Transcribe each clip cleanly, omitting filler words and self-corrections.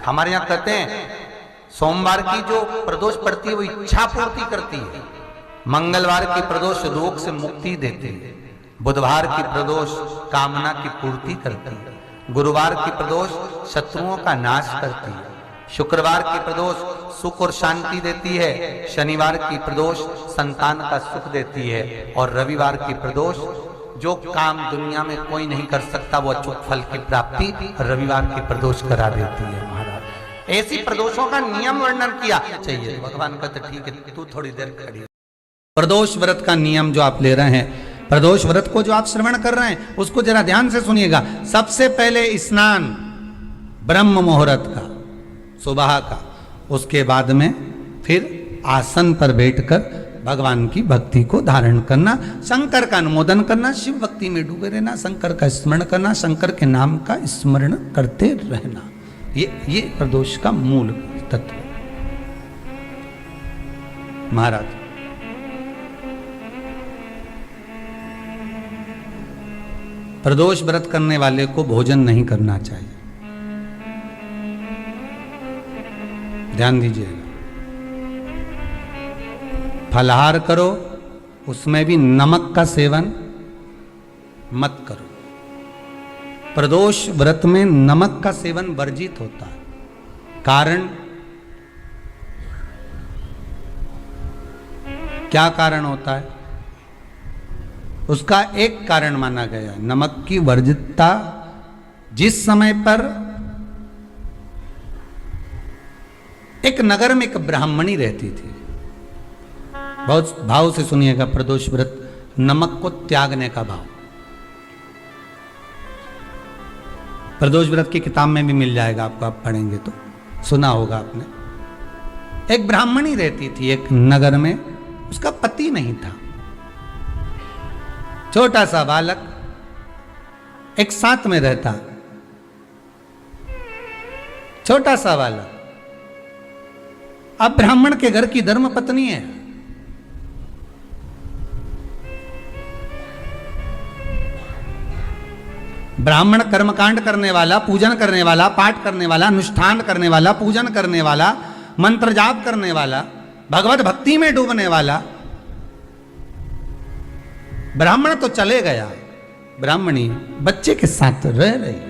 हमारे यहां कहते हैं सोमवार की जो प्रदोष पड़ती है वो इच्छा पूर्ति करती है, मंगलवार की प्रदोष रोग से मुक्ति देती है, बुधवार की प्रदोष कामना की पूर्ति करती है, गुरुवार की प्रदोष शत्रुओं का नाश करती है, शुक्रवार की प्रदोष सुख और शांति देती है, शनिवार की प्रदोष संतान का सुख देती है, और रविवार की प्रदोष जो काम दुनिया में कोई नहीं कर सकता वो अचूक फल की प्राप्ति रविवार की प्रदोष करा देती है। महाराज ऐसी प्रदोषों का नियम वर्णन किया चाहिए। भगवान कहते ठीक है तू थोड़ी देर खड़ी। प्रदोष व्रत का नियम जो आप ले रहे हैं, प्रदोष व्रत को जो आप श्रवण कर रहे हैं उसको जरा ध्यान से सुनिएगा। सबसे पहले स्नान ब्रह्म मुहूर्त का, सुबह का, उसके बाद में फिर आसन पर बैठकर भगवान की भक्ति को धारण करना, शंकर का अनुमोदन करना, शिव भक्ति में डूबे रहना, शंकर का स्मरण करना, शंकर के नाम का स्मरण करते रहना, ये प्रदोष का मूल तत्व। महाराज प्रदोष व्रत करने वाले को भोजन नहीं करना चाहिए, ध्यान दीजिएगा। फलाहार करो, उसमें भी नमक का सेवन मत करो। प्रदोष व्रत में नमक का सेवन वर्जित होता है। कारण क्या कारण होता है? उसका एक कारण माना गया नमक की वर्जितता। जिस समय पर एक नगर में एक ब्राह्मणी रहती थी, बहुत भाव से सुनिएगा, प्रदोष व्रत नमक को त्यागने का भाव। प्रदोष व्रत की किताब में भी मिल जाएगा आपको, आप पढ़ेंगे तो सुना होगा आपने। एक ब्राह्मणी रहती थी एक नगर में, उसका पति नहीं था, छोटा सा बालक एक साथ में रहता, छोटा सा बालक। अब ब्राह्मण के घर की धर्म पत्नी है, ब्राह्मण कर्मकांड करने वाला, पूजन करने वाला, पाठ करने वाला, अनुष्ठान करने वाला, पूजन करने वाला, मंत्र जाप करने वाला, भगवत भक्ति में डूबने वाला। ब्राह्मण तो चले गया, ब्राह्मणी बच्चे के साथ रह रही।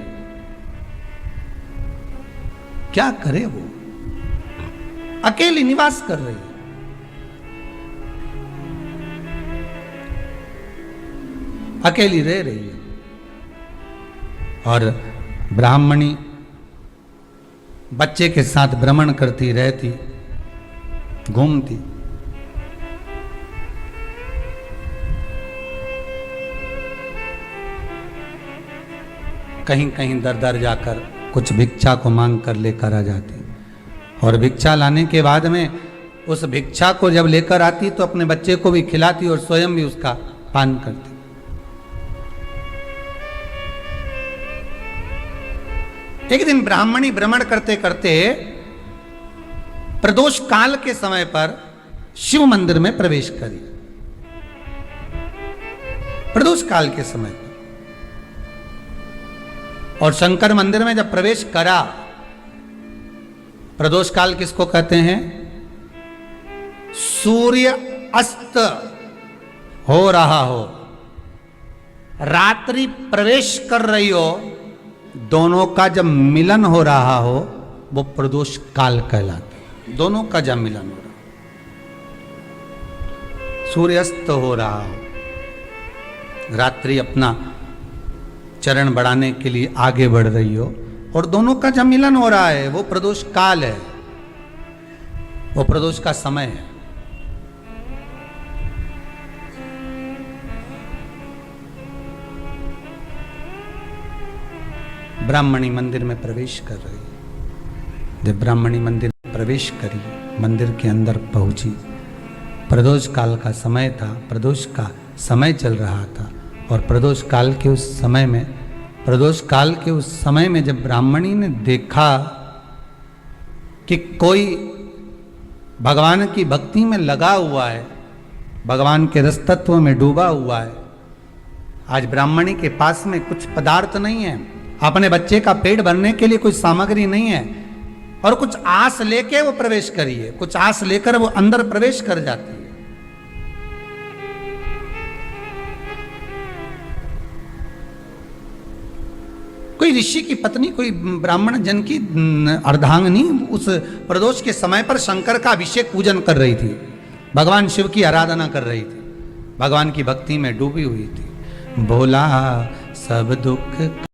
क्या करे वो? अकेली निवास कर रही है। अकेली रह रही है और ब्राह्मणी बच्चे के साथ भ्रमण करती रहती, घूमती। कहीं कहीं दर दर जाकर कुछ भिक्षा को मांग कर लेकर आ जाती, और भिक्षा लाने के बाद में उस भिक्षा को जब लेकर आती तो अपने बच्चे को भी खिलाती और स्वयं भी उसका पान करती। एक दिन ब्राह्मणी भ्रमण करते करते प्रदोष काल के समय पर शिव मंदिर में प्रवेश करी। प्रदोष काल के समय पर, और शंकर मंदिर में जब प्रवेश करा, प्रदोष काल किसको कहते हैं? सूर्य अस्त हो रहा हो, रात्रि प्रवेश कर रही हो, दोनों का जब मिलन हो रहा हो वो प्रदोष काल कहलाता है। दोनों का जब मिलन हो रहा, सूर्यास्त हो रहा हो, रात्रि अपना चरण बढ़ाने के लिए आगे बढ़ रही हो, और दोनों का जब मिलन हो रहा है वो प्रदोष काल है, वो प्रदोष का समय है। ब्राह्मणी मंदिर में प्रवेश कर रही। जब ब्राह्मणी मंदिर में प्रवेश करी, मंदिर के अंदर पहुंची, प्रदोष काल का समय था, प्रदोष का समय चल रहा था, और प्रदोष काल के उस समय में, प्रदोष काल के उस समय में जब ब्राह्मणी ने देखा कि कोई भगवान की भक्ति में लगा हुआ है, भगवान के रस तत्व में डूबा हुआ है। आज ब्राह्मणी के पास में कुछ पदार्थ नहीं है, अपने बच्चे का पेट भरने के लिए कोई सामग्री नहीं है, और कुछ आस लेके वो प्रवेश करी है, कुछ आस लेकर वो अंदर प्रवेश कर जाती है। कोई ऋषि की पत्नी, कोई ब्राह्मण जन की अर्धांगिनी उस प्रदोष के समय पर शंकर का अभिषेक पूजन कर रही थी, भगवान शिव की आराधना कर रही थी, भगवान की भक्ति में डूबी हुई थी। भोला सब दुख